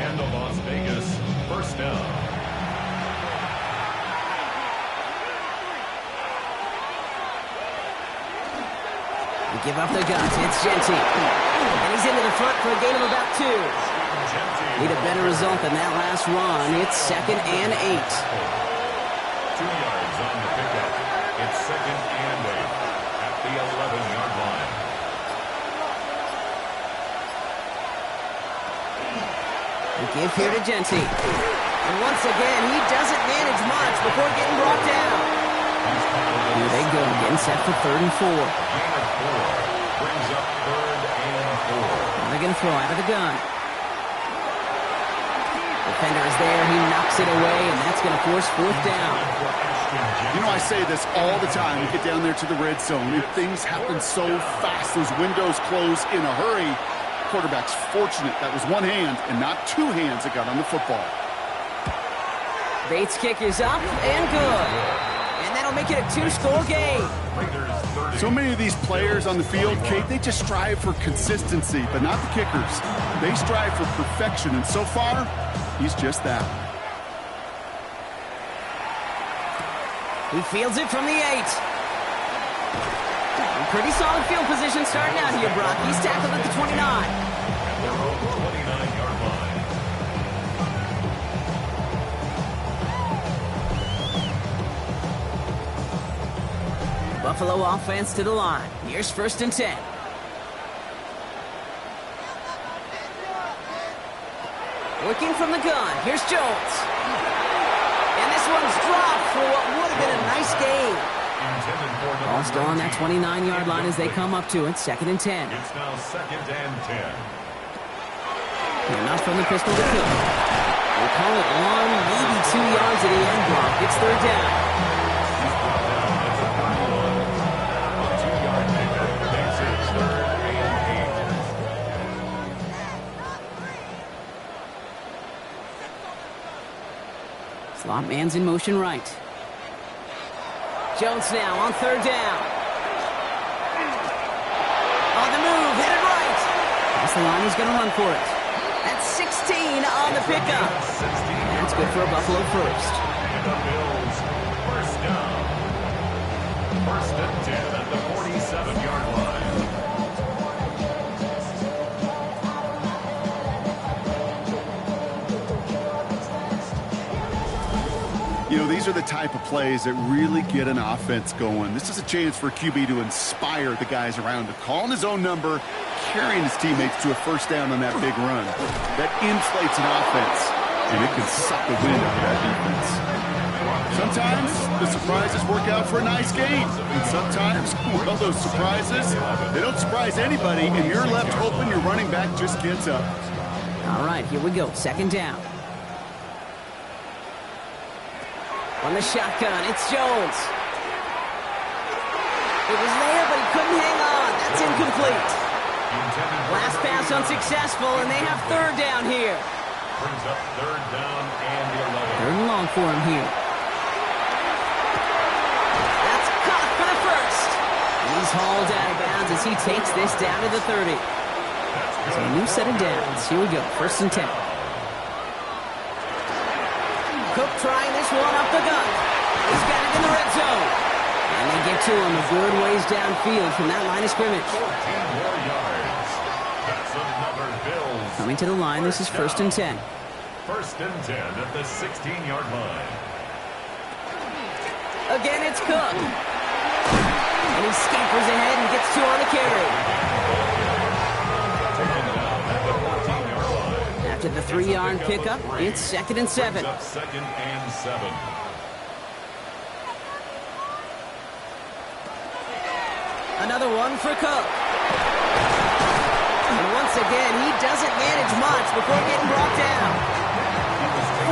And the Las Vegas first down. They give up the guts. It's Genty. And he's into the front for a gain of about 2. Need a better result than that last run. It's 2nd and 8. 2 yards on the pickup. It's 2nd and 8 at the 11-yard line. They give here to Genty. And once again, he doesn't manage much before getting brought down. Here they go, getting set for 3rd and 4. Gain of 4 brings up 3rd and 4. They're going to throw out of the gun. Defender is there. He knocks it away, and that's going to force 4th down. You know, I say this all the time. We get down there to the red zone, and things happen so fast. Those windows close in a hurry. Quarterback's fortunate that was one hand and not 2 hands that got on the football. Bates' kick is up and good. And that'll make it a 2-score game. So many of these players on the field, Kate, they just strive for consistency, but not the kickers. They strive for perfection, and so far, he's just that. He fields it from the 8. Pretty solid field position starting out here, Brock. He's tackled at the 29. Their own 29-yard line. Buffalo offense to the line. Here's 1st and 10. Working from the gun. Here's Jones. And this one's dropped for what would have been a nice game. Ball still on that 29-yard line as they come up to it. 2nd and 10. It's now 2nd and 10. Enough from the pistol to kill. We'll call it 1, maybe 2 yards at the end block. It's 3rd down. Slot man's in motion right. Jones now on 3rd down. On the move, headed right. That's the line, he's going to run for it. That's 16 on the pickup. That's good for a Buffalo first. And the Bills first down. 1st and 10 at the 47-yard line. You know, these are the type of plays that really get an offense going. This is a chance for a QB to inspire the guys around him, calling his own number, carrying his teammates to a first down on that big run. That inflates an offense, and it can suck the wind out of that defense. Sometimes the surprises work out for a nice game. And sometimes, well, those surprises, they don't surprise anybody, and you're left hoping your running back just gets up. All right, here we go. Second down. On the shotgun, it's Jones. It was there, but he couldn't hang on. That's incomplete. Last pass unsuccessful, and they have third down here. Brings up third down and 11. Third and long for him here. That's caught for the first. He's hauled out of bounds as he takes this down to the 30. So a new set of downs. Here we go. First and 10. Cook trying this one up the gut. He's got it in the red zone. And they get to him a good ways downfield from that line of scrimmage. 14 more yards. That's another Bills. Coming to the line, this is first and 10. First and 10 at the 16-yard line. Again, it's Cook. And he scampers ahead and gets two on the carry. Taken down at the 14-yard line. After the 3-yard pickup, it's second and 7. Brings up second and 7. Another one for Cook. And once again, he doesn't manage much before getting brought down.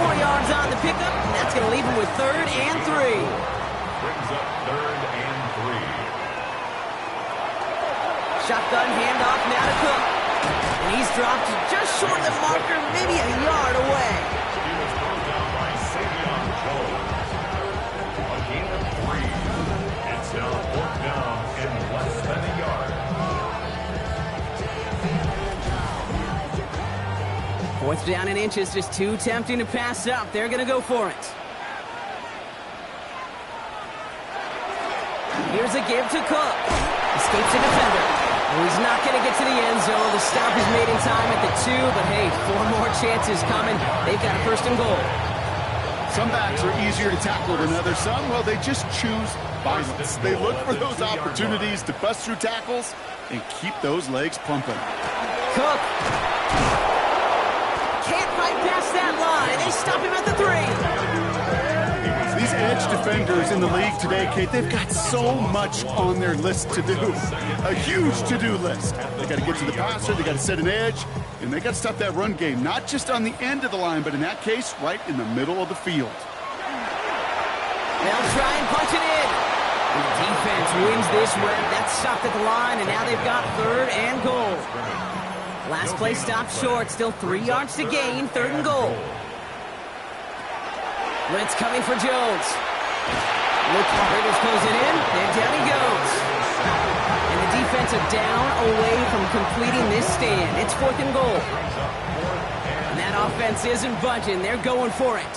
4 yards on the pickup, and that's going to leave him with third and 3. Brings up third and 3. Shotgun handoff now to Cook. And he's dropped just short of the marker, maybe a yard away. He was brought down by Savion Jones. A gain of 3. It's now fourth down and less than a yard. Fourth down and inches, just too tempting to pass up. They're going to go for it. Here's a give to Cook. Escapes a defender. Well, he's not going to get to the end zone. The stop is made in time at the 2, but hey, 4 more chances coming. They've got a first and goal. Some backs are easier to tackle than others. Some, well, they just choose violence. They look for those opportunities to bust through tackles and keep those legs pumping. Cook can't fight past that line. They stop him at the 3. These edge defenders in the league today, Kate, they've got so much on their list to do. A huge to-do list. They got to get to the passer, they got to set an edge, and they got to stop that run game, not just on the end of the line, but in that case, right in the middle of the field. They'll try and punch it in. And the defense wins this rep. That's stopped at the line, and now they've got third and goal. Last play stopped short. Still 3 yards to gain. Third and goal. Blitz coming for Jones. Rivers closing in. And down he goes. And the defense are down away from completing this stand. It's fourth and goal. And that offense isn't budging. They're going for it.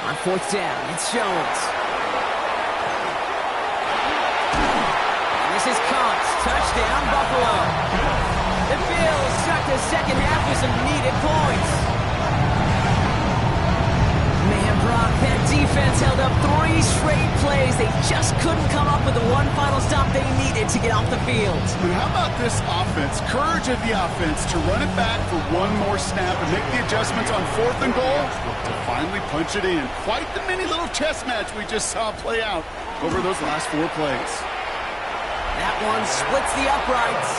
On fourth down, it's Jones. And this is Cox. Touchdown, Buffalo. The Bills start the second half with some needed points. Man, Brock, that defense held up 3 straight plays. They just couldn't come up with the one final stop they needed to get off the field. And how about this offense? Courage of the offense to run it back for one more snap and make the adjustments on fourth and goal to finally punch it in. Quite the mini little chess match we just saw play out over those last 4 plays. That one splits the uprights.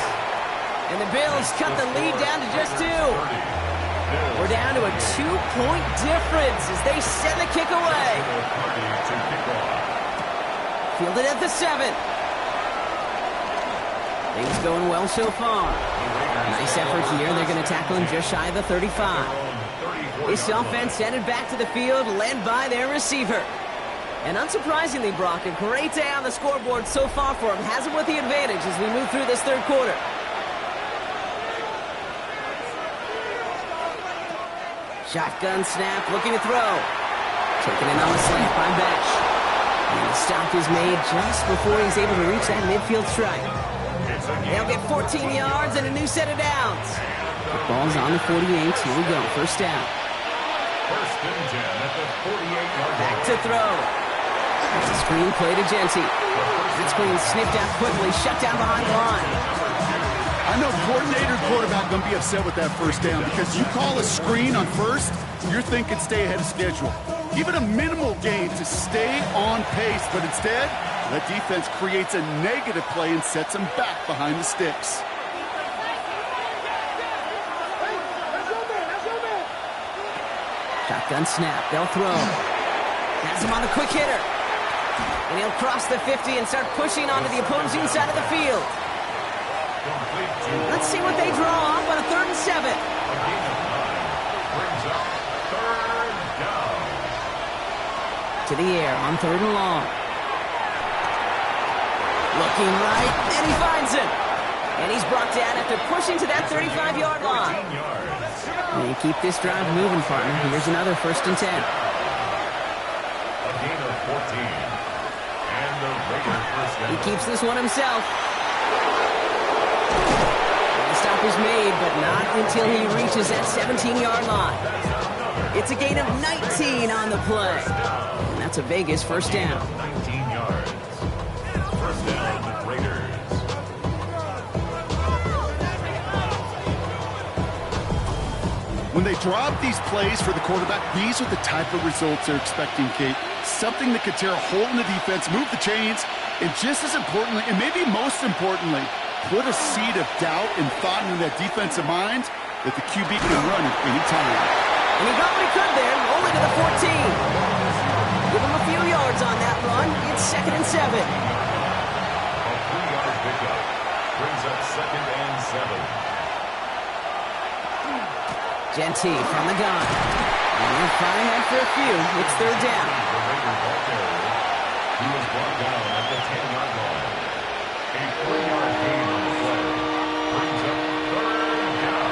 And the Bills cut the lead down to just 2. We're down to a 2-point difference as they send the kick away. Fielded at the 7. Things going well so far. Nice effort here. They're going to tackle him just shy of the 35. This offense headed back to the field, led by their receiver. And unsurprisingly, Brock, a great day on the scoreboard so far for him. Has him with the advantage as we move through this third quarter. Shotgun snap, looking to throw. Taking it on the slant by Besh. And the stop is made just before he's able to reach that midfield strike. They'll get 14 yards and a new set of downs. The ball's on the 48. Here we go. First down. First and 10 at the 48-yard line. Back to throw. There's a screen play to Genty. That screen sniffed out quickly, shut down behind the line. I know coordinator and quarterback going to be upset with that first down because you call a screen on first, you're thinking stay ahead of schedule. Even a minimal gain to stay on pace, but instead, that defense creates a negative play and sets them back behind the sticks. Shotgun snap. They'll throw. Has him on the quick hitter. And he'll cross the 50 and start pushing onto the opposing side of the field. Let's see what they draw up on a 3rd and 7. Brings up 3rd down. To the air on 3rd and long. Looking right, and he finds him. And he's brought down after pushing to that 35-yard line. 14 yards. And you keep this drive moving, partner. Here's another 1st and 10. A gain of 14. And the Raiders first down. He keeps this one himself. The stop is made, but not until he reaches that 17-yard line. It's a gain of 19 on the play. And that's a Vegas 1st down. 19 yards. 1st down, Raiders. When they drop these plays for the quarterback, these are the type of results they're expecting, Kate. Something that could tear a hole in the defense, move the chains, and just as importantly, and maybe most importantly, put a seed of doubt and thought in that defensive mind that the QB can run at any time. And he got what he could there, only to the 14. Give him a few yards on that run. It's 2nd and 7. A 3-yard pickup. Brings up 2nd and 7. Genty from the gun. And they'll fire ahead for a few. It's 3rd down. The Raiders ball carrier. He was brought down at the 10-yard line. A 3-yard gain on the play. Brings up 3rd down.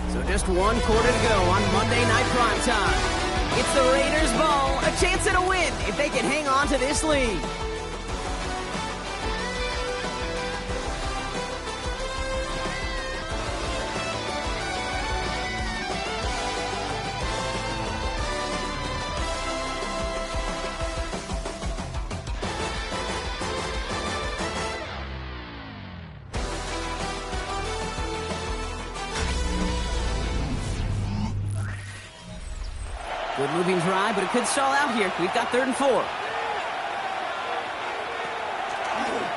So just 1 quarter to go on Monday Night Primetime. It's the Raiders' ball, a chance at a win if they can hang on to this lead. Good moving drive, but it could stall out here. We've got 3rd and 4.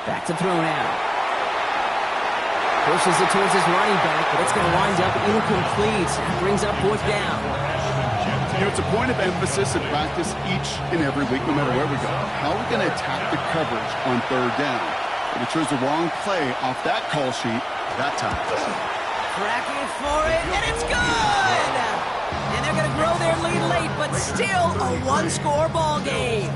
Back to throw now. Pushes it towards his running back, but it's going to wind up incomplete. Brings up 4th down. You know, it's a point of emphasis in practice each and every week, no matter where we go. How are we going to attack the coverage on 3rd down? But it chose the wrong play off that call sheet that time. Cracking for it, and it's good! And they're going to grow their lead late, but still a 1-score ball game.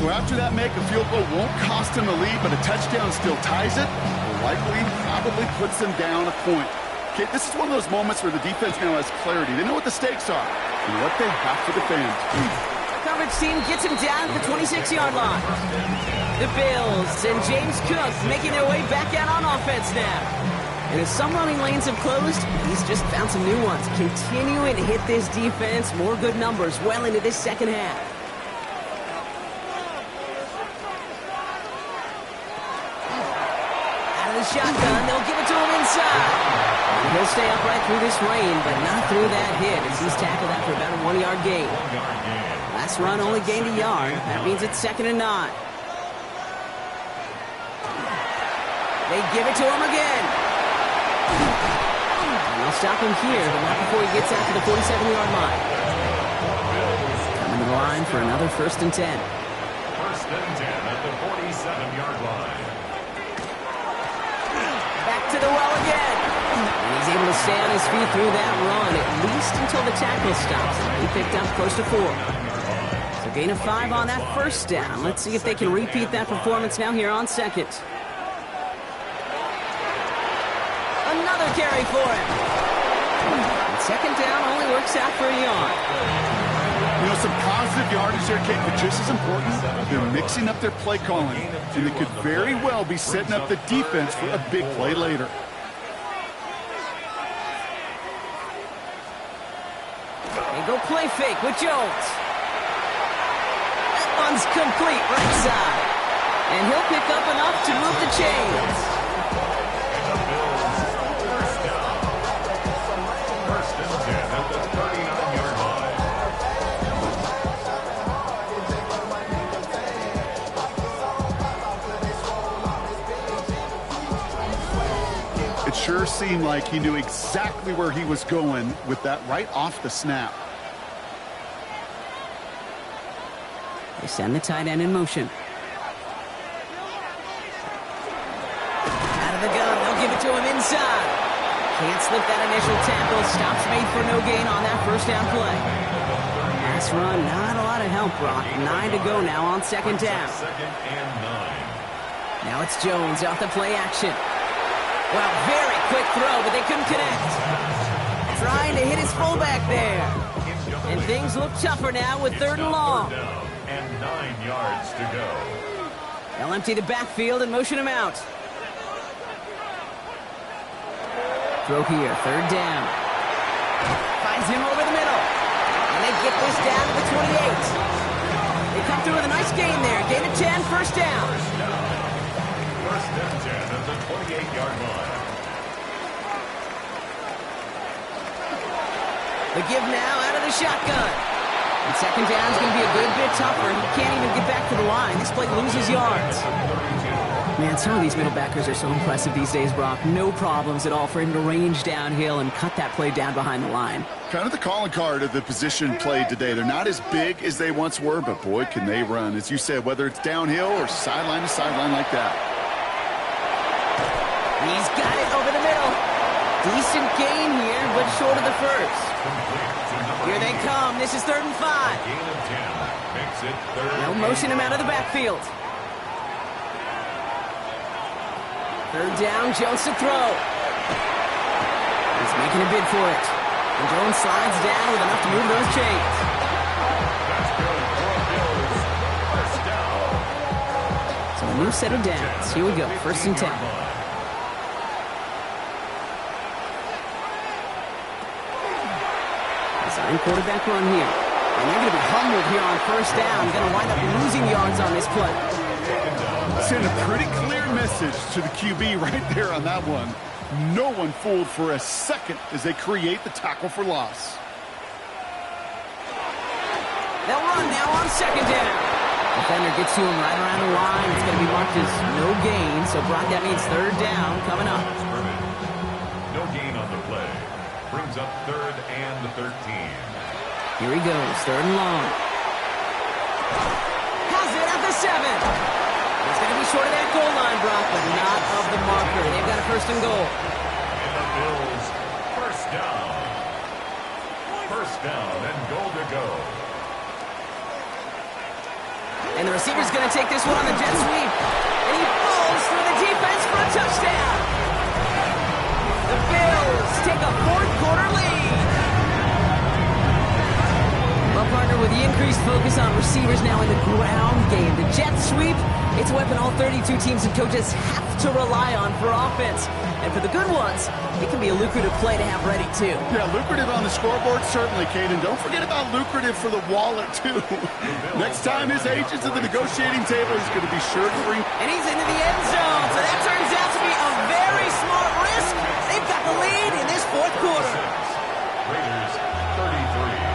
So after that make, a field goal won't cost them the lead, but a touchdown still ties it, or likely probably puts them down a point. Okay, this is one of those moments where the defense now has clarity. They know what the stakes are and what they have to defend. The coverage team gets him down at the 26-yard line. The Bills and James Cook making their way back out on offense now. And as some running lanes have closed, he's just found some new ones. Continuing to hit this defense, more good numbers well into this 2nd half. Out of the shotgun, they'll give it to him inside. And he'll stay upright through this rain, but not through that hit as he's tackled after about a 1-yard gain. Last run only gained a yard. That means it's 2nd and 9. They give it to him again. And they'll stop him here, but not before he gets out to the 47-yard line. Coming to the line for another 1st and 10. 1st and 10 at the 47-yard line. Back to the well again. And he's able to stay on his feet through that run, at least until the tackle stops. He picked up close to 4. So gain of 5 on that 1st down. Let's see if they can repeat that performance now here on 2nd. Another carry for him. And 2nd down only works out for a yard. You know, some positive yardage there, Kate, but just as important, they're mixing up their play calling, and they could very well be setting up the defense for a big play later. They go play fake with Jones. That one's complete right side. And he'll pick up enough to move the chains. And the Bills first down. First and 10 at the 39-yard line. It sure seemed like he knew exactly where he was going with that right off the snap. They send the tight end in motion. Out of the gun, they'll give it to him inside. Can't slip that initial tackle. Stops made for no gain on that first down play. Last run, not a lot of help, Brock. 9 to go now on second down. Second and 9. Now it's Jones off the play action. Well, very quick throw, but they couldn't connect. Trying to hit his fullback there. And things look tougher now with third and long. Third down and 9 yards to go. They'll empty the backfield and motion him out. Throw here, third down. Finds him over the middle. And they get this down to the 28. They come through with a nice gain there. Gain of 10, first down. First and 10 at the 28-yard line. The give now out of the shotgun. And second down's going to be a good bit tougher. He can't even get back to the line. This play loses yards. Man, some of these middle backers are so impressive these days, Brock. No problems at all for him to range downhill and cut that play down behind the line. Kind of the calling card of the position played today. They're not as big as they once were, but boy, can they run. As you said, whether it's downhill or sideline to sideline like that. He's got it over the middle. Decent gain here, but short of the first. Here they come. This is 3rd and 5. Gain of 10 makes it third. They'll motion him out of the backfield. Third down, Jones to throw. He's making a bid for it. And Jones slides down with enough to move those chains. That's good for Bills. First down. So a new set of downs. Here we go, 1st and 10. Design quarterback run here. And they're going to be humbled here on 1st down. Going to wind up losing yards on this play. Send a pretty clear message to the QB right there on that one. No one fooled for a second as they create the tackle for loss. They'll run now on 2nd down. Defender gets to him right around the line. It's going to be marked as no gain. So, Brock, that means 3rd down coming up. No gain on the play. Brings up 3rd and 13. Here he goes, 3rd and long. Has it at the 7. It's going to be short of that goal line, Brock, but not of the marker. They've got a 1st and goal. And the Bills, first down. First down and goal to go. And the receiver's going to take this one on the jet sweep. And he falls through the defense for a touchdown. The Bills take a 4th quarter lead. Well, partner, with the increased focus on receivers now in the ground game, the jet sweep, it's a weapon all 32 teams and coaches have to rely on for offense. And for the good ones, it can be a lucrative play to have ready, too. Yeah, lucrative on the scoreboard, certainly, Caden. Don't forget about lucrative for the wallet, too. Next time his agent's at the negotiating table, he's going to be sure to bring... And he's into the end zone, so that turns out to be a very smart risk. They've got the lead in this 4th quarter. Raiders, 33.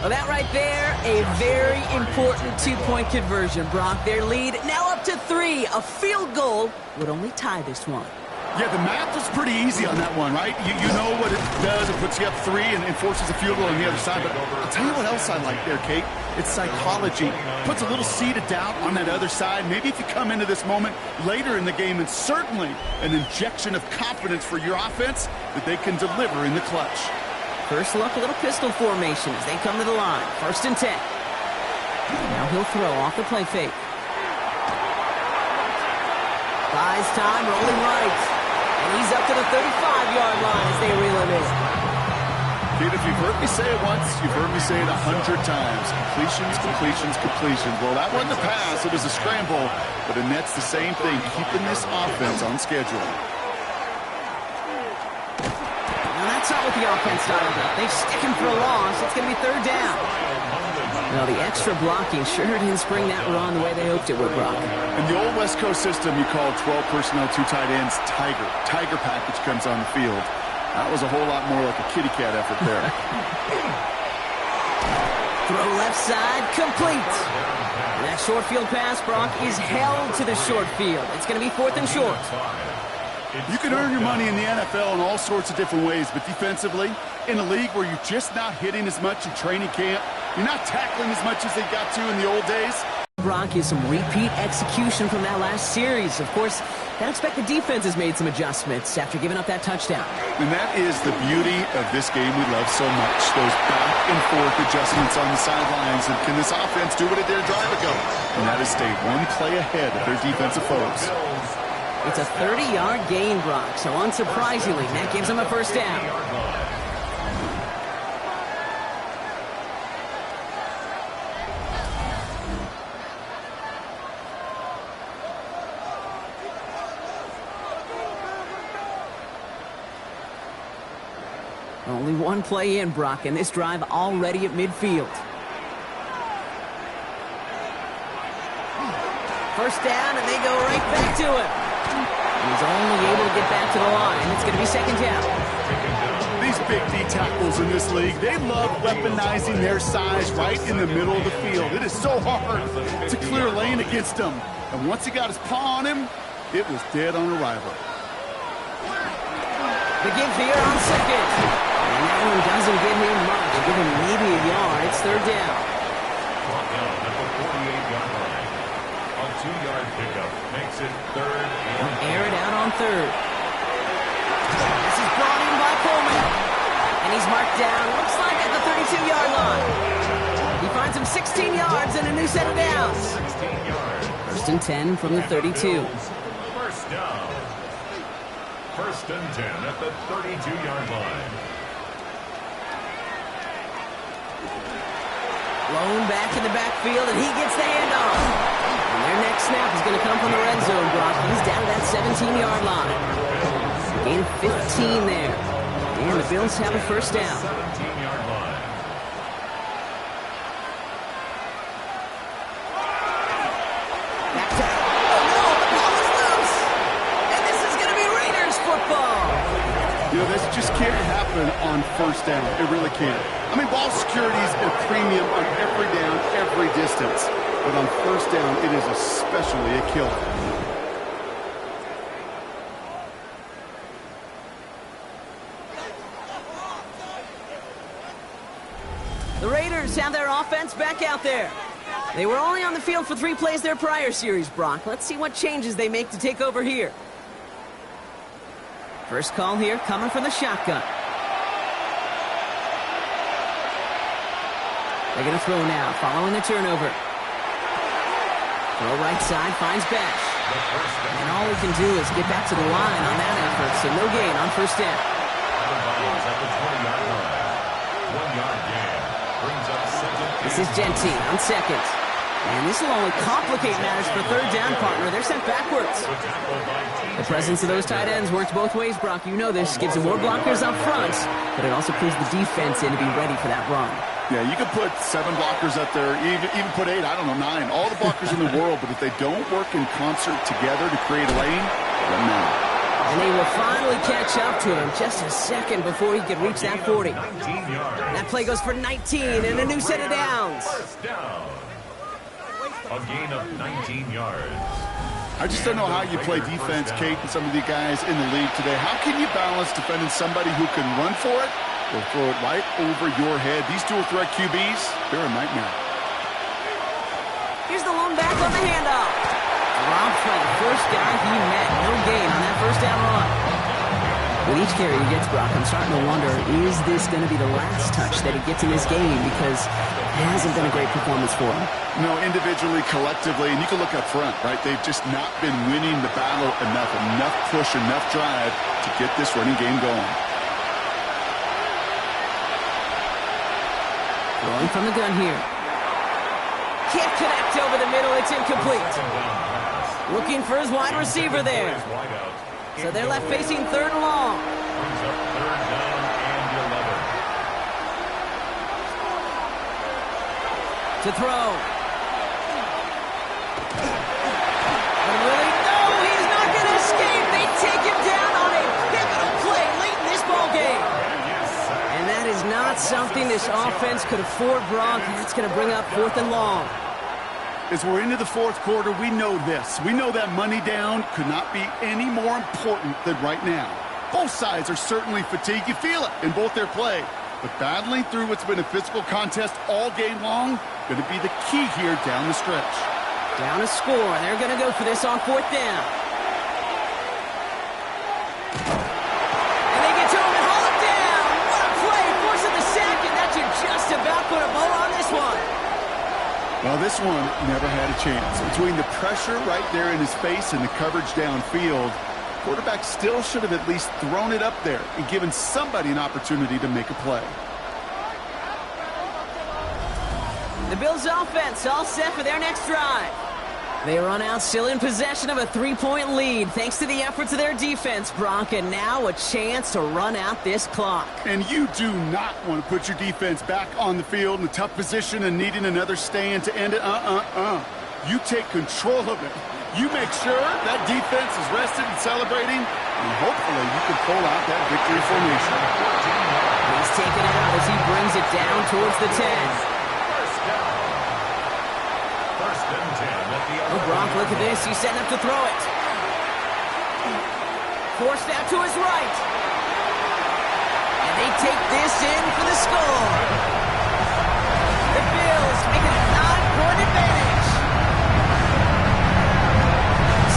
Well, that right there, a very important 2-point conversion, Brock. Their lead now up to 3. A field goal would only tie this one. Yeah, the math was pretty easy on that one, right? You know what it does. It puts you up 3 and forces a field goal on the other side. But I'll tell you what else I like there, Kate. It's psychology. Puts a little seed of doubt on that other side. Maybe if you come into this moment later in the game, and certainly an injection of confidence for your offense that they can deliver in the clutch. First look, a little pistol formation as they come to the line. 1st and 10. Now he'll throw off the play fake. Buys time, rolling right. And he's up to the 35-yard line as they reel him in. Kid, if you've heard me say it once, you've heard me say it 100 times. Completions, completions, completions. Well, that wasn't a pass. It was a scramble. But the net's the same thing, keeping this offense on schedule. Now, that's not what the offense started with. They stick him for a loss. It's going to be third down. Well, the extra blocking sure didn't spring that run the way they hoped it would, Brock. In the old West Coast system, you called 12 personnel, 2 tight ends, Tiger. Tiger package comes on the field. That was a whole lot more like a kitty cat effort there. Throw left side, complete. And that short field pass, Brock, is held to the short field. It's going to be 4th and short. You can earn your money in the NFL in all sorts of different ways, but defensively, in a league where you're just not hitting as much in training camp, you're not tackling as much as they got to in the old days. Brock is some repeat execution from that last series. Of course, I expect the defense has made some adjustments after giving up that touchdown. And that is the beauty of this game we love so much. Those back and forth adjustments on the sidelines. And can this offense do what it did a drive ago? And that is stay one play ahead of their defensive foes. It's a 30-yard gain, Brock. So unsurprisingly, that gives them a first down. Only one play in, Brock, and this drive already at midfield. First down, and they go right back to him. He's only able to get back to the line. It's going to be second down. These big D tackles in this league, they love weaponizing their size right in the middle of the field. It is so hard to clear lane against them. And once he got his paw on him, it was dead on arrival. The give here on second. And that one doesn't give him much. Give him maybe a yard. It's third down. Brought down at the 48-yard line. A 2-yard pickup makes it third and air it out on third. This is brought in by Coleman. And he's marked down, looks like at the 32-yard line. He finds him 16 yards and a new set of downs. 16 yards. First and 10 from the 32. First down. First and 10 at the 32-yard line. Blown back in the backfield, and he gets the handoff. And their next snap is going to come from the red zone, Brock. He's down to that 17-yard line. Gain of 15 there. And the Bills have a first down. 17-yard line. Back to... Oh, no! The ball is loose! And this is going to be Raiders football! You know, this just can't happen on first down. It really can't. I mean, ball security is a premium on every down, every distance. But on first down, it is especially a killer. The Raiders have their offense back out there. They were only on the field for 3 plays their prior series, Brock. Let's see what changes they make to take over here. First call here coming from the shotgun. They're going to throw now, following the turnover. Throw right side, finds Bash. And all he can do is get back to the line on that effort, so no gain on first down. Out of bounds at the 20-yard line. 1-yard gain. Brings up second. This is Gentine on second. And this will only complicate matters for third down, partner. They're sent backwards. The presence of those tight ends works both ways, Brock. You know this. Gives them more blockers up front, but it also clues the defense in to be ready for that run. Yeah, you could put 7 blockers up there, even put 8, I don't know, 9. All the blockers in the world, but if they don't work in concert together to create a lane, then no. And they will finally catch up to him just a second before he could reach that 40. 19 yards. That play goes for 19 and a new set of downs. First down. A gain of 19 yards. I just don't know how you play defense, Kate, and some of the guys in the league today. How can you balance defending somebody who can run for it or throw it right over your head? These dual threat QBs, they're a nightmare. Here's the lone back on the handoff. Rob for the first guy he met. No gain on that first down run. With each carry he gets, Brock, I'm starting to wonder, is this going to be the last touch that he gets in this game? Because it hasn't been a great performance for him. No, individually, collectively, and you can look up front, right? They've just not been winning the battle enough push, enough drive to get this running game going. Throwing from the gun here. Can't connect over the middle. It's incomplete. Looking for his wide receiver there. So they're left facing 3rd and long. Brings up 3rd down and 11. To throw. And will he? No, he's not going to escape. They take him down on a pivotal play late in this ball game. And that is not something this offense could afford, Brock. It's going to bring up 4th and long. As we're into the 4th quarter, we know this. We know that money down could not be any more important than right now. Both sides are certainly fatigued. You feel it in both their play. But battling through what's been a physical contest all game long, going to be the key here down the stretch. Down a score. They're going to go for this on 4th down. And they get to him and haul him down. What a play. Forcing the sack, and that should just about put a bow on this one. Well, this one never had a chance. Between the pressure right there in his face and the coverage downfield, quarterback still should have at least thrown it up there and given somebody an opportunity to make a play. The Bills' offense all set for their next drive. They run out still in possession of a 3-point lead thanks to the efforts of their defense, Brock, and now a chance to run out this clock. And you do not want to put your defense back on the field in a tough position and needing another stand to end it. You take control of it. You make sure that defense is rested and celebrating, and hopefully you can pull out that victory formation. He's taking it out as he brings it down towards the 10. Oh, Brock, look at this. He's setting up to throw it. Forced out to his right. And they take this in for the score. The Bills make it a 9-point advantage.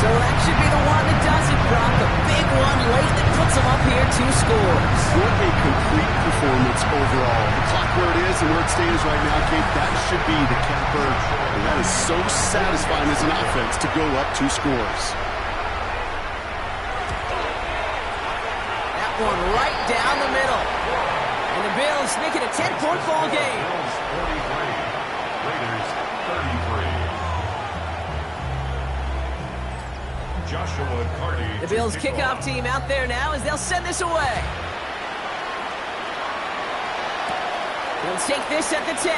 So that should be the one that does it, Brock. The big one late that puts them up here 2 scores. What a complete performance overall. The clock where it is and where it stands right now, Kate, that should be the capper. And that is so satisfying as an offense to go up 2 scores. That one right down the middle. And the Bills make it a 10-point ball game. Bills 43, Raiders 33. Joshua Carty. The Bills kickoff team out there now as they'll send this away. They'll take this at the 10.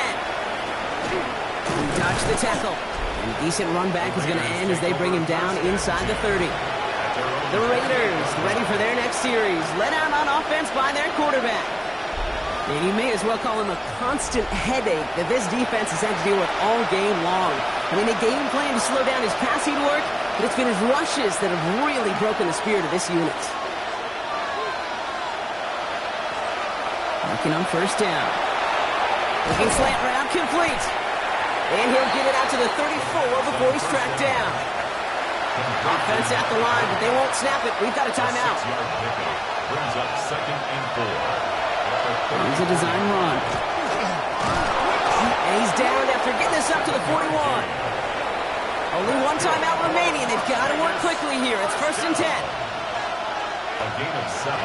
Dodge the tackle. And decent run back is going to end as they bring him down inside the 30. The Raiders ready for their next series. Let out on offense by their quarterback. And you may as well call him a constant headache that this defense has had to deal with all game long. I mean, they game plan to slow down his passing work, but it's been his rushes that have really broken the spirit of this unit. Working on 1st down. Looking slant route complete. And he'll get it out to the 34 before he's tracked down. Offense at the line, but they won't snap it. We've got a timeout. 6-yard pickup brings up 2nd and 4. Here's a design run. And he's down after getting this up to the 41. Only 1 timeout remaining. They've got to work quickly here. It's 1st and 10. A gain of 7.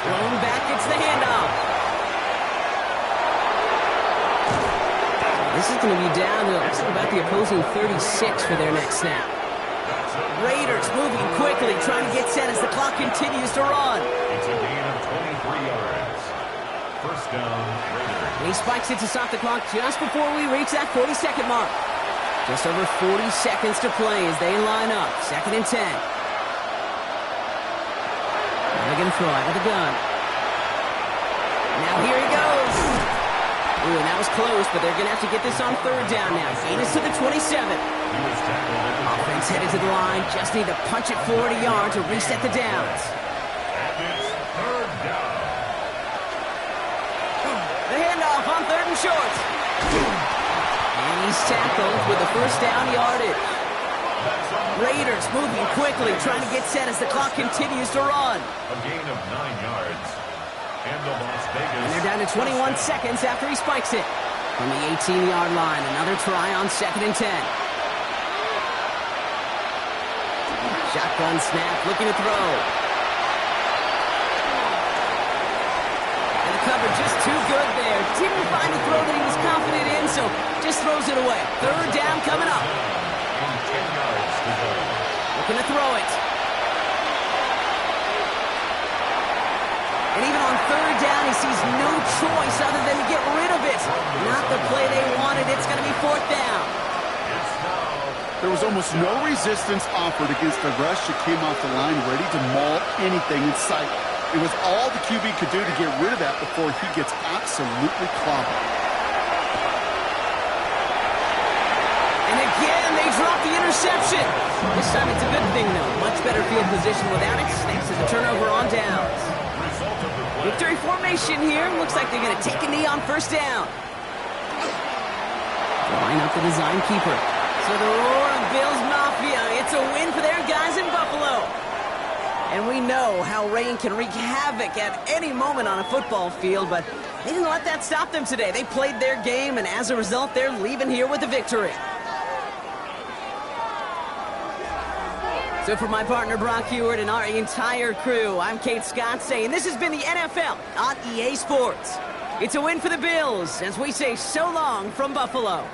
Thrown back, it's the handoff. This is going to be down to about the opposing 36 for their next snap. Raiders moving quickly, trying to get set as the clock continues to run. It's a gain of 23 yards. 1st down, Raiders. And he spikes it to stop the clock just before we reach that 40-second mark. Just over 40 seconds to play as they line up. 2nd and 10. Now they're going to throw out of the gun. Now here he goes. Ooh, and that was close, but they're going to have to get this on 3rd down now. Gain is to the 27. Offense headed to the line. Just need to punch it 40 yards to reset the downs. And it's 3rd down. The handoff on 3rd and short. And he's tackled with the 1st down yardage. Raiders moving quickly, trying to get set as the clock continues to run. A gain of 9 yards. And the Las Vegas. And they're down to 21 seconds after he spikes it. From the 18-yard line, another try on 2nd and 10. Shotgun snap, looking to throw. And the cover just too good there. Didn't find the throw that he was confident in, so just throws it away. 3rd down coming up. And 10 yards to go. Looking to throw it. And even on 3rd down, he sees no choice other than to get rid of it. Not the play they wanted. It's going to be 4th down. There was almost no resistance offered against a rush that came off the line ready to maul anything in sight. It was all the QB could do to get rid of that before he gets absolutely clobbered. And again, they drop the interception. This time it's a good thing, though. Much better field position without it, thanks to the turnover on downs. Victory formation here. Looks like they're going to take a knee on 1st down. Line up the design keeper. So the roar of Bills Mafia, it's a win for their guys in Buffalo. And we know how rain can wreak havoc at any moment on a football field, but they didn't let that stop them today. They played their game, and as a result, they're leaving here with a victory. So for my partner Brock Heward and our entire crew, I'm Kate Scott saying this has been the NFL on EA Sports. It's a win for the Bills as we say so long from Buffalo.